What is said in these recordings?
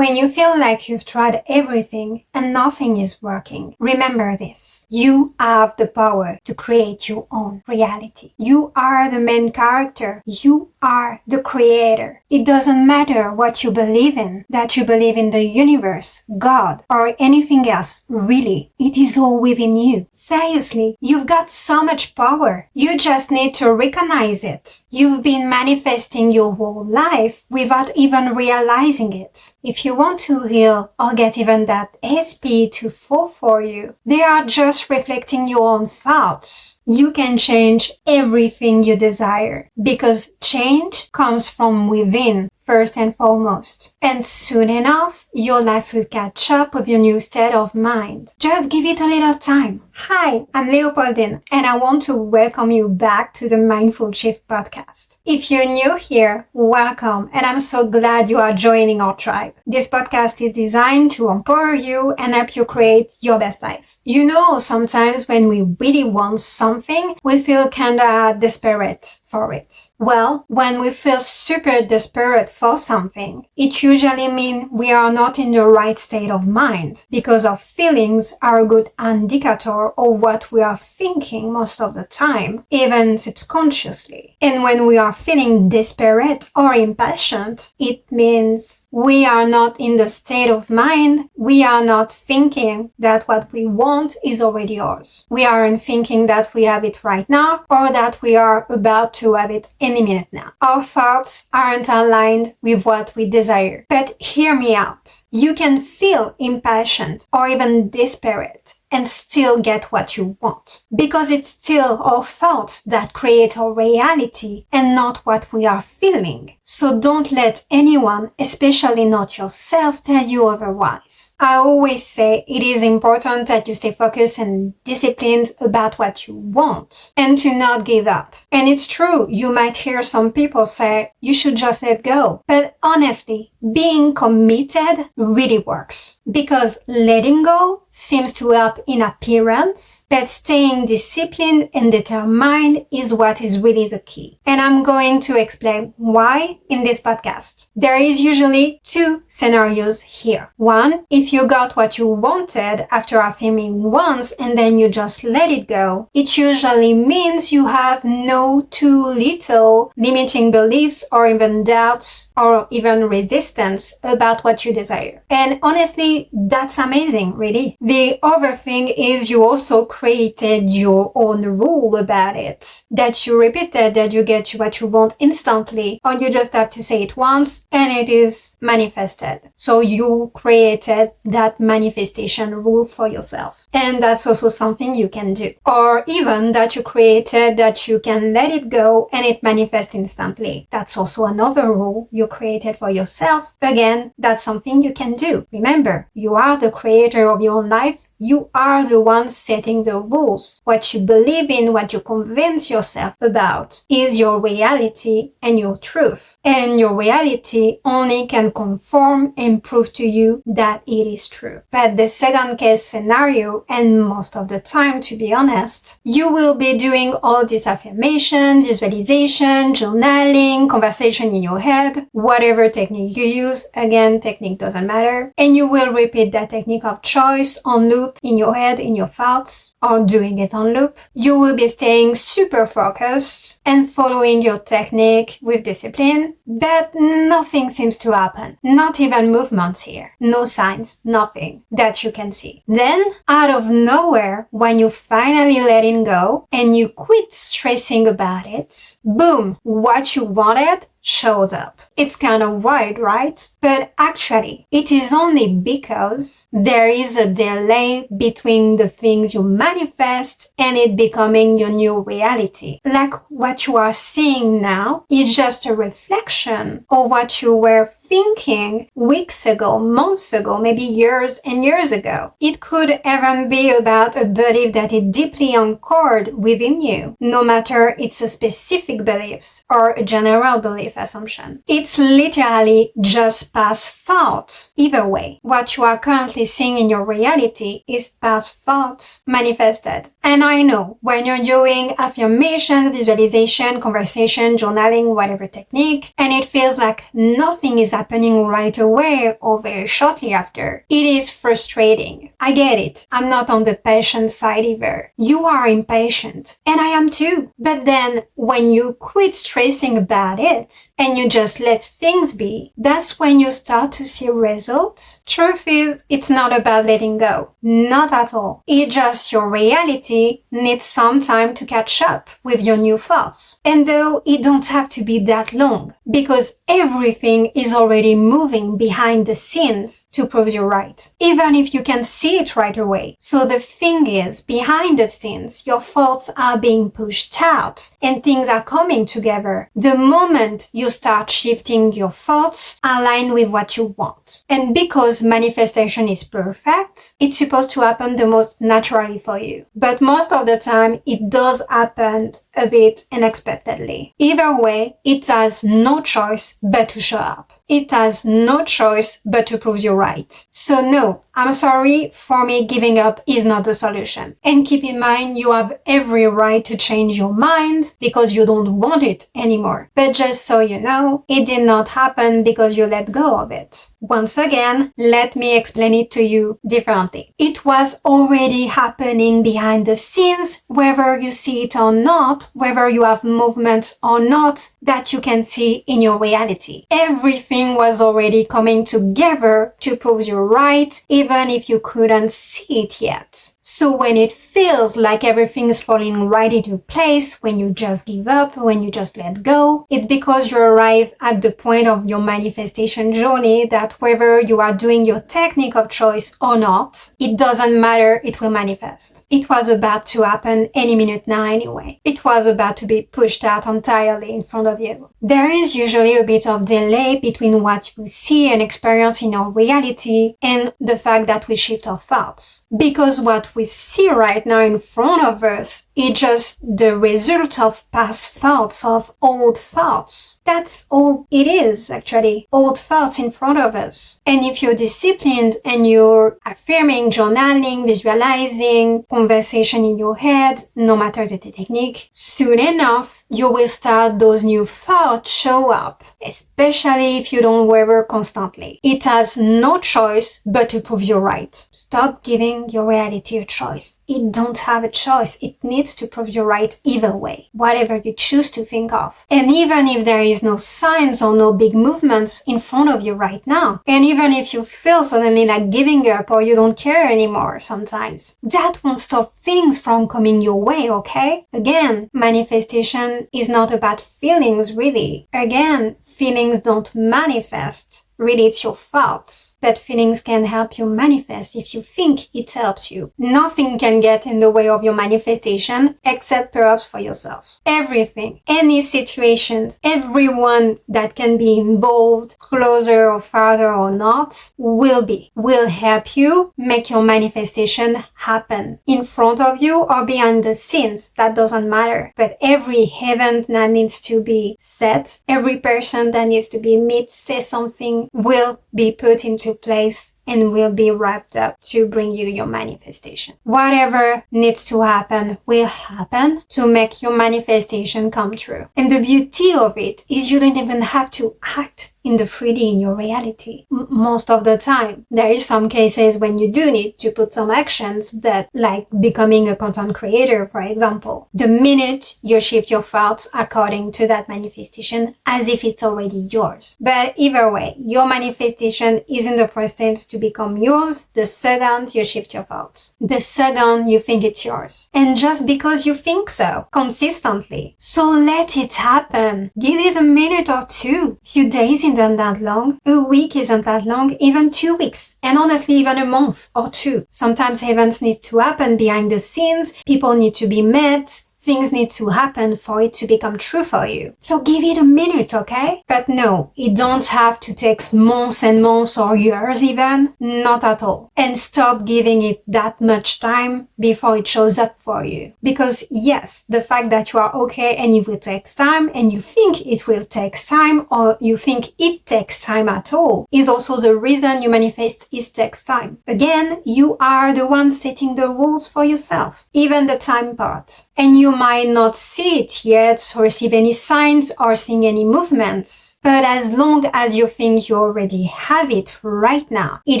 When you feel like you've tried everything and nothing is working, remember this. You have the power to create your own reality. You are the main character. You are the creator. It doesn't matter what you believe in, that you believe in the universe, God, or anything else. Really, it is all within you. Seriously, you've got so much power. You just need to recognize it. You've been manifesting your whole life without even realizing it. If you want to heal or get even that SP to fall for you, they are just reflecting your own thoughts. You can change everything you desire because change comes from within first and foremost. And soon enough, your life will catch up with your new state of mind. Just give it a little time. Hi, I'm Leopoldine, and I want to welcome you back to the Mindful Shift podcast. If you're new here, welcome, and I'm so glad you are joining our tribe. This podcast is designed to empower you and help you create your best life. You know, sometimes when we really want something, we feel kinda desperate for it. Well, when we feel super desperate for something, it usually means we are not in the right state of mind because our feelings are a good indicator of what we are thinking most of the time, even subconsciously. And when we are feeling desperate or impatient, it means we are not in the state of mind. We are not thinking that what we want is already ours. We aren't thinking that we have it right now or that we are about to have it any minute now. Our thoughts aren't aligned with what we desire. But hear me out. You can feel impatient or even desperate and still get what you want. Because it's still our thoughts that create our reality and not what we are feeling. So don't let anyone, especially not yourself, tell you otherwise. I always say it is important that you stay focused and disciplined about what you want and to not give up. And it's true, you might hear some people say you should just let go. But honestly, being committed really works. Because letting go seems to help in appearance, but staying disciplined and determined is what is really the key. And I'm going to explain why in this podcast. There is usually two scenarios here. One, if you got what you wanted after affirming once and then you just let it go, it usually means you have no too little limiting beliefs or even doubts or even resistance about what you desire. And honestly, that's amazing, really. The other thing is you also created your own rule about it. That you repeated that you get what you want instantly, or you just have to say it once and it is manifested. So you created that manifestation rule for yourself. And that's also something you can do. Or even that you created that you can let it go and it manifests instantly. That's also another rule you created for yourself. Again, that's something you can do. Remember, you are the creator of your own life. You are the one setting the rules. What you believe in, what you convince yourself about is your reality and your truth. And your reality only can conform and prove to you that it is true. But the second case scenario, and most of the time, to be honest, you will be doing all this affirmation, visualization, journaling, conversation in your head, whatever technique you use. Again, technique doesn't matter. And you will repeat that technique of choice on loop in your head, in your thoughts, or doing it on loop. You will be staying super focused and following your technique with discipline, but nothing seems to happen. Not even movements here. No signs, nothing that you can see. Then, out of nowhere, when you finally let it go and you quit stressing about it, boom, what you wanted shows up. It's kind of wild, right? But actually, it is only because there is a delay between the things you manifest and it becoming your new reality. Like what you are seeing now is just a reflection of what you were thinking weeks ago, months ago, maybe years and years ago. It could even be about a belief that is deeply anchored within you, no matter it's a specific beliefs or a general belief assumption. It's literally just past thoughts. Either way, what you are currently seeing in your reality is past thoughts manifested. And I know when you're doing affirmation, visualization, conversation, journaling, whatever technique, and it feels like nothing is happening right away or very shortly after. It is frustrating. I get it. I'm not on the patient side either. You are impatient. And I am too. But then when you quit stressing about it and you just let things be, that's when you start to see results. Truth is, it's not about letting go. Not at all. It's just your reality needs some time to catch up with your new thoughts. And though it don't have to be that long, because everything is already moving behind the scenes to prove you're right, even if you can see it right away. So the thing is, behind the scenes, your thoughts are being pushed out and things are coming together. The moment you start shifting your thoughts, align with what you want. And because manifestation is perfect, it's supposed to happen the most naturally for you. But most of the time, it does happen a bit unexpectedly. Either way, it has no choice but to show up. It has no choice but to prove you right. So no, I'm sorry, for me, giving up is not the solution. And keep in mind, you have every right to change your mind because you don't want it anymore. But just so you know, it did not happen because you let go of it. Once again, let me explain it to you differently. It was already happening behind the scenes, whether you see it or not, whether you have movements or not, that you can see in your reality. Everything was already coming together to prove you're right, even if you couldn't see it yet. So when it feels like everything's falling right into place, when you just give up, when you just let go, it's because you arrive at the point of your manifestation journey that whether you are doing your technique of choice or not, it doesn't matter, it will manifest. It was about to happen any minute now anyway. It was about to be pushed out entirely in front of you. There is usually a bit of delay between what you see and experience in our reality and the fact that we shift our thoughts. Because what we see right now in front of us is just the result of past thoughts, of old thoughts. That's all it is, actually. Old thoughts in front of us. And if you're disciplined and you're affirming, journaling, visualizing, conversation in your head, no matter the technique, soon enough, you will start those new thoughts show up, especially if you don't waver constantly. It has no choice but to prove you're right. Stop giving your reality a choice. It don't have a choice. It needs to prove you're right either way, whatever you choose to think of. And even if there is no signs or no big movements in front of you right now, and even if you feel suddenly like giving up or you don't care anymore sometimes, that won't stop things from coming your way, okay? Again, manifestation is not about feelings, really. Again, feelings don't manifest. Really, it's your thoughts. But feelings can help you manifest if you think it helps you. Nothing can get in the way of your manifestation except perhaps for yourself. Everything, any situations, everyone that can be involved, closer or farther or not, will help you make your manifestation happen. In front of you or behind the scenes, that doesn't matter. But every event that needs to be set, every person that needs to be met, say something, will be put into place and will be wrapped up to bring you your manifestation. Whatever needs to happen will happen to make your manifestation come true. And the beauty of it is you don't even have to act in the 3D in your reality. Most of the time. There is some cases when you do need to put some actions, but like becoming a content creator, for example. The minute you shift your thoughts according to that manifestation as if it's already yours. But either way, your manifestation is in the process to become yours the second you shift your thoughts. The second you think it's yours. And just because you think so, consistently. So let it happen. Give it a minute or two. Few days isn't that long. A week isn't that long. Even 2 weeks. And honestly, even a month or two. Sometimes events need to happen behind the scenes. People need to be met. Things need to happen for it to become true for you. So give it a minute, okay? But no, it don't have to take months and months or years even. Not at all. And stop giving it that much time before it shows up for you. Because yes, the fact that you are okay and it will take time and you think it will take time or you think it takes time at all is also the reason you manifest it takes time. Again, you are the one setting the rules for yourself. Even the time part. And you You might not see it yet or receive any signs or seeing any movements. But as long as you think you already have it right now, it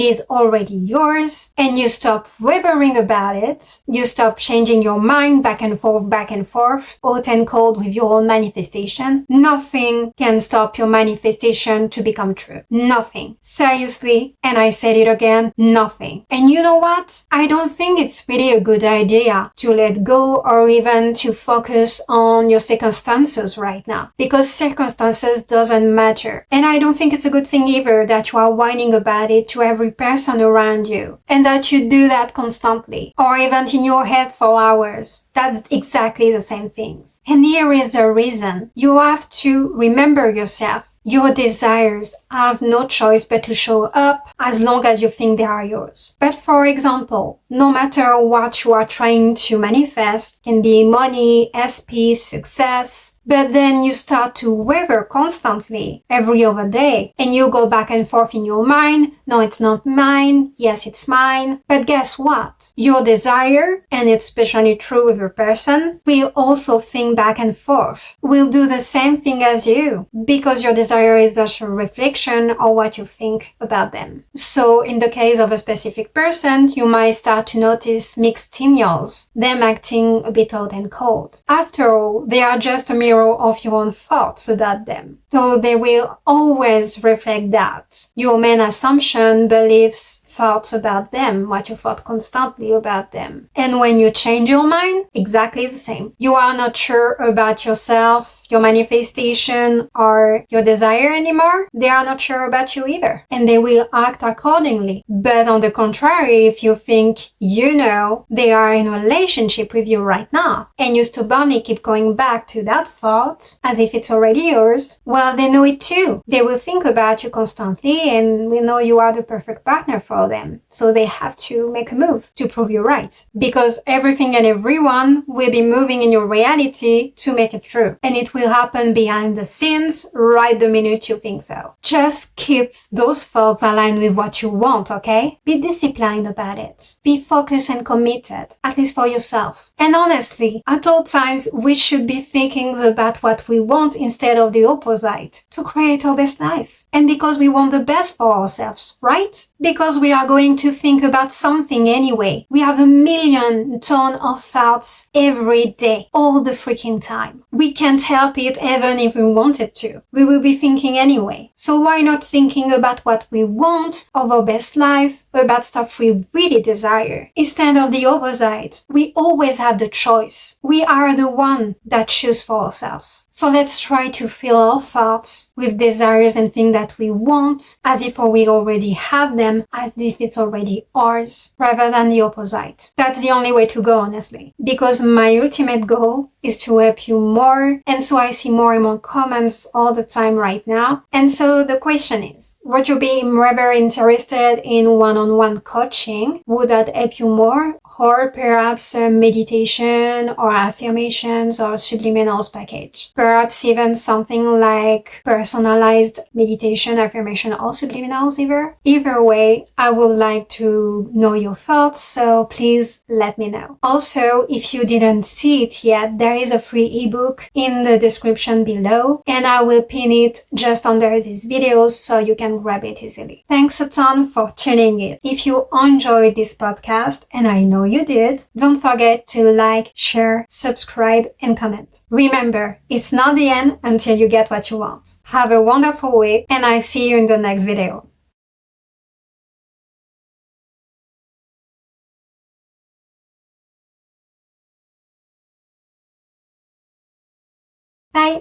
is already yours, and you stop wavering about it, you stop changing your mind back and forth, hot and cold with your own manifestation, nothing can stop your manifestation to become true. Nothing. Seriously, and I said it again, nothing. And you know what? I don't think it's really a good idea to let go or even to focus on your circumstances right now, because circumstances doesn't matter. And I don't think it's a good thing either that you are whining about it to every person around you and that you do that constantly or even in your head for hours. That's exactly the same things. And here is the reason. You have to remember yourself. Your desires have no choice but to show up as long as you think they are yours. But for example, no matter what you are trying to manifest, can be money, SP, success, but then you start to waver constantly every other day and you go back and forth in your mind. No, it's not mine. Yes, it's mine. But guess what? Your desire, and it's especially true with a person, will also think back and forth, will do the same thing as you because your desire is just a reflection of what you think about them. So in the case of a specific person, you might start to notice mixed signals, them acting a bit hot and cold. After all, they are just a mirror of your own thoughts about them. So they will always reflect that. Your main assumption, beliefs, thoughts about them, what you thought constantly about them. And when you change your mind, exactly the same. You are not sure about yourself, your manifestation, or your desire anymore. They are not sure about you either. And they will act accordingly. But on the contrary, if you think you know they are in a relationship with you right now, and you stubbornly keep going back to that thought as if it's already yours, well, they know it too. They will think about you constantly and will know you are the perfect partner for them. So they have to make a move to prove you right. Because everything and everyone will be moving in your reality to make it true. And it will happen behind the scenes right the minute you think so. Just keep those thoughts aligned with what you want, okay? Be disciplined about it. Be focused and committed, at least for yourself. And honestly, at all times, we should be thinking about what we want instead of the opposite to create our best life. And because we want the best for ourselves, right? Because we are going to think about something anyway. We have a million ton of thoughts every day, all the freaking time. We can't help it even if we wanted to. We will be thinking anyway. So why not thinking about what we want, of our best life, about stuff we really desire, instead of the opposite? We always have the choice. We are the one that choose for ourselves. So let's try to fill our thoughts with desires and things that we want as if we already have them, as if it's already ours, rather than the opposite. That's the only way to go, honestly. Because my ultimate goal is to help you more. And so I see more and more comments all the time right now. And so the question is, would you be rather interested in one-on-one coaching? Would that help you more? Or perhaps a meditation or affirmations or subliminals package? Perhaps even something like personalized meditation, affirmation, or subliminals either? Either way, I would like to know your thoughts, so please let me know. Also, if you didn't see it yet, there is a free ebook in the description below, and I will pin it just under these videos so you can grab it easily. Thanks a ton for tuning in. If you enjoyed this podcast, and I know you did, don't forget to like, share, subscribe, and comment. Remember, it's not the end until you get what you want. Have a wonderful week, and I see you in the next video. Bye!